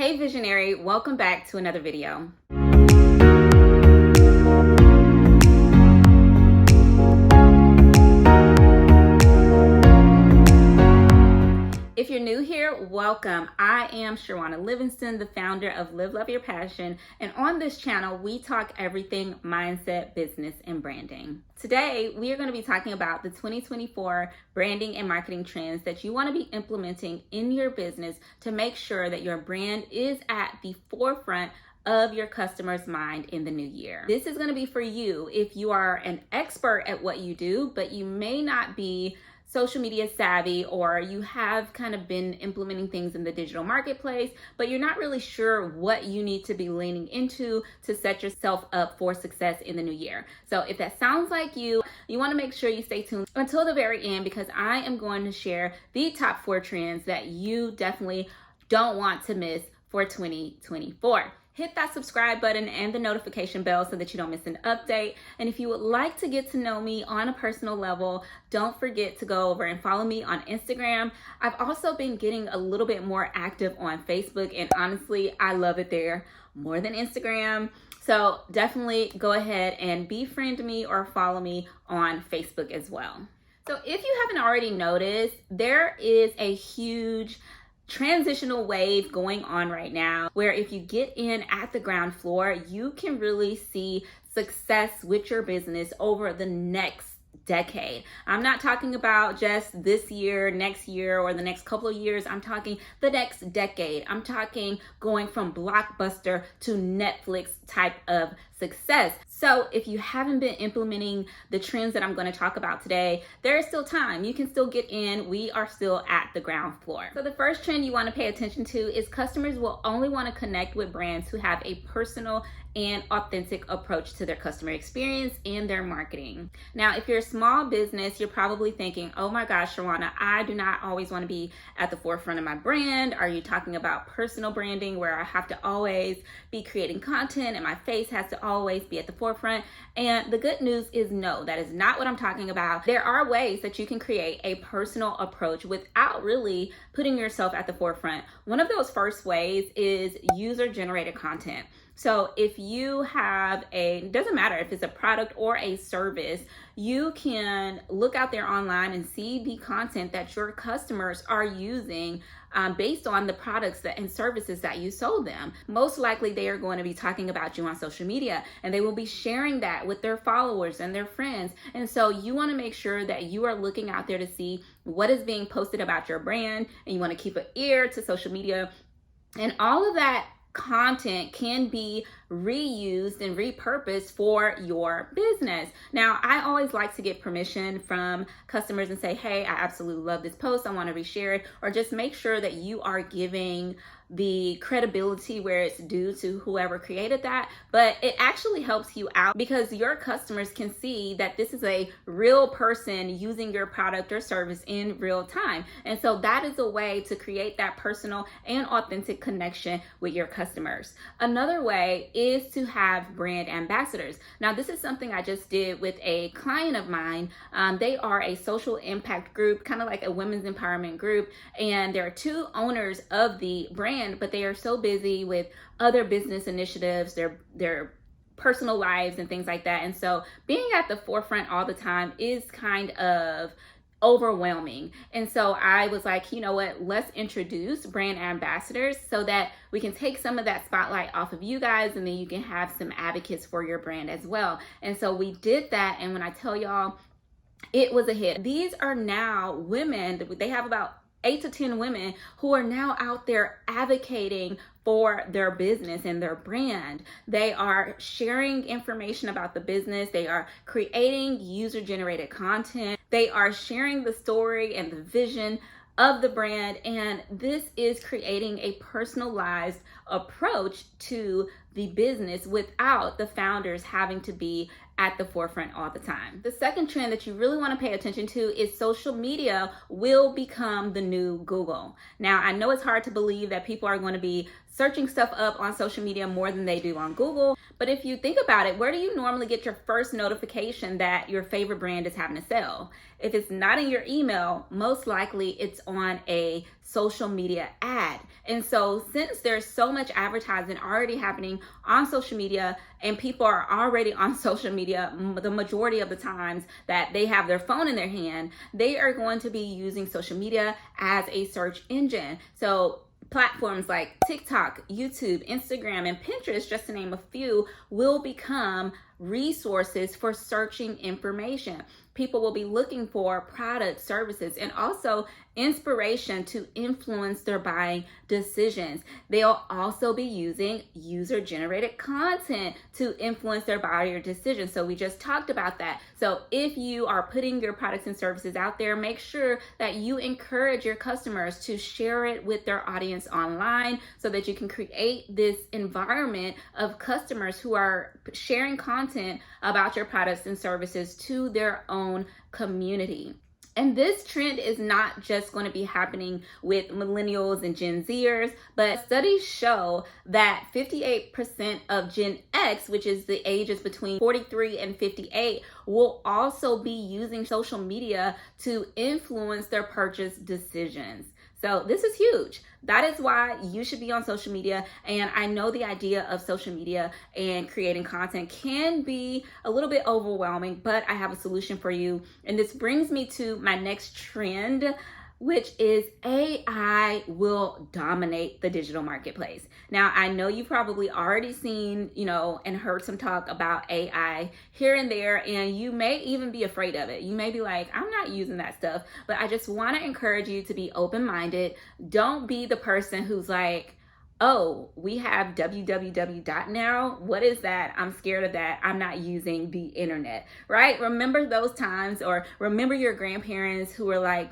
Hey Visionary, welcome back to another video. If you're new here, welcome. I am Shawana Livingston, the founder of Live Love Your Passion, and on this channel, we talk everything mindset, business, and branding. Today, we are going to be talking about the 2024 branding and marketing trends that you want to be implementing in your business to make sure that your brand is at the forefront of your customer's mind in the new year. This is going to be for you if you are an expert at what you do, but you may not be social media savvy, or you have kind of been implementing things in the digital marketplace, but you're not really sure what you need to be leaning into to set yourself up for success in the new year. So if that sounds like you want to make sure you stay tuned until the very end, because I am going to share the top 4 trends that you definitely don't want to miss for 2024. Hit that subscribe button and the notification bell so that you don't miss an update. And if you would like to get to know me on a personal level, don't forget to go over and follow me on Instagram. I've also been getting a little bit more active on Facebook, and honestly, I love it there more than Instagram. So definitely go ahead and befriend me or follow me on Facebook as well. So if you haven't already noticed, there is a huge transitional wave going on right now where if you get in at the ground floor, you can really see success with your business over the next decade. I'm not talking about just this year, next year, or the next couple of years. I'm talking the next decade. I'm talking going from blockbuster to Netflix type of success. So if you haven't been implementing the trends that I'm going to talk about today, there is still time. You can still get in. We are still at the ground floor. So the first trend you want to pay attention to is customers will only want to connect with brands who have a personal and authentic approach to their customer experience and their marketing. Now, if you're a small business, you're probably thinking, oh my gosh, Shawana, I do not always want to be at the forefront of my brand. Are you talking about personal branding where I have to always be creating content and my face has to always be at the forefront? And the good news is no, that is not what I'm talking about. There are ways that you can create a personal approach without really putting yourself at the forefront. One of those first ways is user-generated content. So if you have doesn't matter if it's a product or a service, you can look out there online and see the content that your customers are using based on the products and services that you sold them. Most likely they are going to be talking about you on social media, and they will be sharing that with their followers and their friends. And so you want to make sure that you are looking out there to see what is being posted about your brand, and you want to keep an ear to social media, and all of that content can be reused and repurposed for your business. Now, I always like to get permission from customers and say, hey, I absolutely love this post. I want to reshare it, or just make sure that you are giving the credibility where it's due to whoever created that. But it actually helps you out because your customers can see that this is a real person using your product or service in real time. And so that is a way to create that personal and authentic connection with your customers. Another way is to have brand ambassadors. Now, this is something I just did with a client of mine. They are a social impact group, kind of like a women's empowerment group. And there are 2 owners of the brand, but they are so busy with other business initiatives, their personal lives and things like that. And so being at the forefront all the time is kind of overwhelming. And so I was like, you know what, let's introduce brand ambassadors so that we can take some of that spotlight off of you guys, and then you can have some advocates for your brand as well. And so we did that. And when I tell y'all, it was a hit. These are now women, they have about 8 to 10 women who are now out there advocating for their business and their brand. They are sharing information about the business. They are creating user-generated content. They are sharing the story and the vision of the brand. And this is creating a personalized approach to the business without the founders having to be at the forefront all the time. The second trend that you really want to pay attention to is social media will become the new Google. Now, I know it's hard to believe that people are going to be searching stuff up on social media more than they do on Google, But if you think about it, where do you normally get your first notification that your favorite brand is having a sale? If it's not in your email, most likely it's on a social media ad. And so since there's so much advertising already happening on social media, and people are already on social media the majority of the times that they have their phone in their hand, they are going to be using social media as a search engine. So platforms like TikTok, YouTube, Instagram, and Pinterest, just to name a few, will become resources for searching information. People will be looking for products, services, and also inspiration to influence their buying decisions. They'll also be using user-generated content to influence their buyer decisions. So we just talked about that. So if you are putting your products and services out there, make sure that you encourage your customers to share it with their audience online so that you can create this environment of customers who are sharing content about your products and services to their own community. And this trend is not just going to be happening with millennials and Gen Zers, but studies show that 58% of Gen X, which is the ages between 43 and 58, will also be using social media to influence their purchase decisions. So this is huge. That is why you should be on social media. And I know the idea of social media and creating content can be a little bit overwhelming, but I have a solution for you. And this brings me to my next trend, which is AI will dominate the digital marketplace. Now, I know you've probably already seen, and heard some talk about AI here and there, and you may even be afraid of it. You may be like, I'm not using that stuff, but I just want to encourage you to be open-minded. Don't be the person who's like, oh, we have www now. What is that? I'm scared of that. I'm not using the internet, right? Remember those times, or remember your grandparents who were like,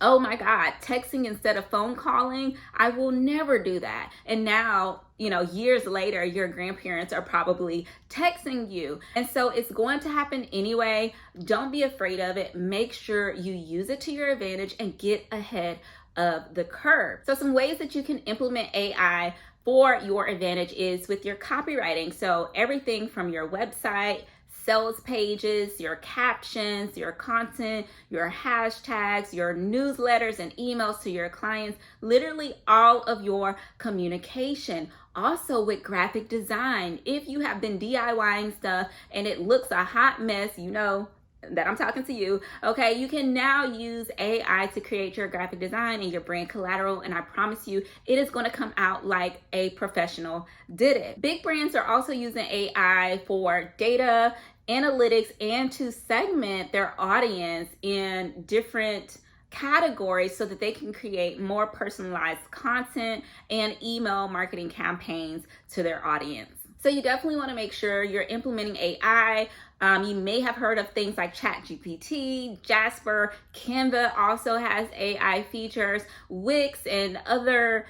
oh my God, texting instead of phone calling, I will never do that. And now, years later, your grandparents are probably texting you. And so it's going to happen anyway. Don't be afraid of it. Make sure you use it to your advantage and get ahead of the curve. So some ways that you can implement AI for your advantage is with your copywriting. So everything from your website, sales pages, your captions, your content, your hashtags, your newsletters and emails to your clients, literally all of your communication. Also with graphic design, if you have been DIYing stuff and it looks a hot mess, that I'm talking to you, okay? You can now use AI to create your graphic design and your brand collateral, and I promise you, it is going to come out like a professional did it. Big brands are also using AI for data analytics and to segment their audience in different categories so that they can create more personalized content and email marketing campaigns to their audience. So you definitely want to make sure you're implementing AI. You may have heard of things like ChatGPT, Jasper, Canva also has AI features, Wix and other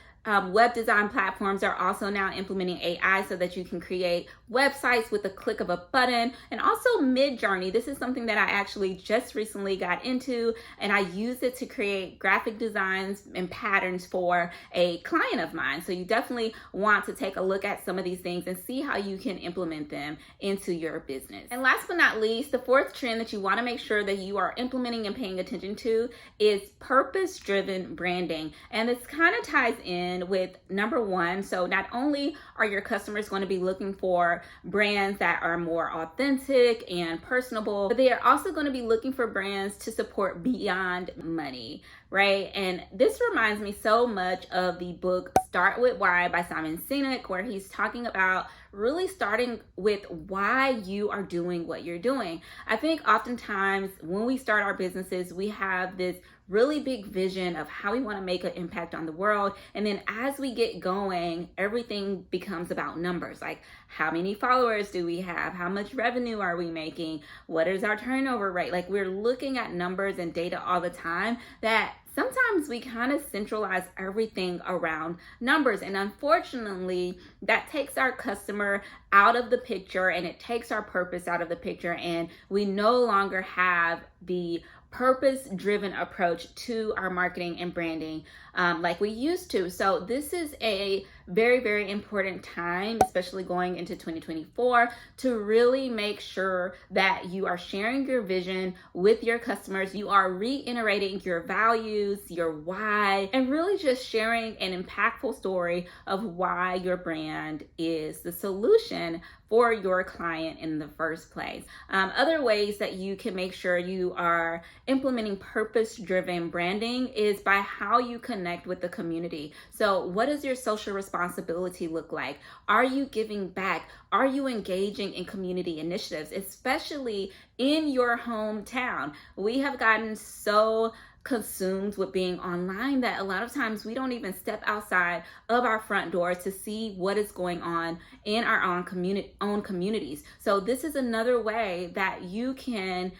web design platforms are also now implementing AI so that you can create websites with a click of a button. And also Midjourney. This is something that I actually just recently got into, and I use it to create graphic designs and patterns for a client of mine. So you definitely want to take a look at some of these things and see how you can implement them into your business. And last but not least, the fourth trend that you want to make sure that you are implementing and paying attention to is purpose-driven branding. And this kind of ties in with number one. So not only are your customers going to be looking for brands that are more authentic and personable, but they are also going to be looking for brands to support beyond money, right? And this reminds me so much of the book Start With Why by Simon Sinek, where he's talking about really starting with why you are doing what you're doing. I think oftentimes when we start our businesses, we have this really big vision of how we want to make an impact on the world. And then as we get going, everything becomes about numbers. Like, how many followers do we have? How much revenue are we making? What is our turnover rate? Like, we're looking at numbers and data all the time that sometimes we kind of centralize everything around numbers. And unfortunately, that takes our customer out of the picture and it takes our purpose out of the picture. And we no longer have the purpose-driven approach to our marketing and branding like we used to. So this is a very, very important time, especially going into 2024, to really make sure that you are sharing your vision with your customers. You are reiterating your values, your why, and really just sharing an impactful story of why your brand is the solution for your client in the first place. Other ways that you can make sure you are implementing purpose-driven branding is by how you connect with the community. So what does your social responsibility look like? Are you giving back? Are you engaging in community initiatives, especially in your hometown? We have gotten so consumed with being online that a lot of times we don't even step outside of our front door to see what is going on in our own communities. So this is another way that you can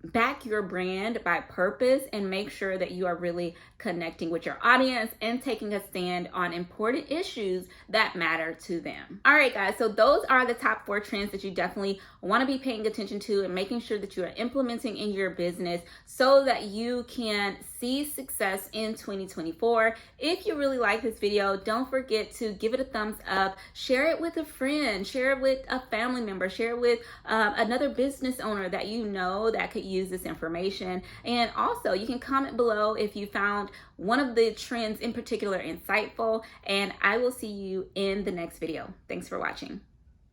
back your brand by purpose and make sure that you are really connecting with your audience and taking a stand on important issues that matter to them. All right, guys, so those are the top 4 trends that you definitely want to be paying attention to and making sure that you are implementing in your business so that you can see success in 2024. If you really like this video, don't forget to give it a thumbs up, share it with a friend, share it with a family member, share it with another business owner that you know that could use this information. And also you can comment below if you found one of the trends in particular insightful, and I will see you in the next video. Thanks for watching.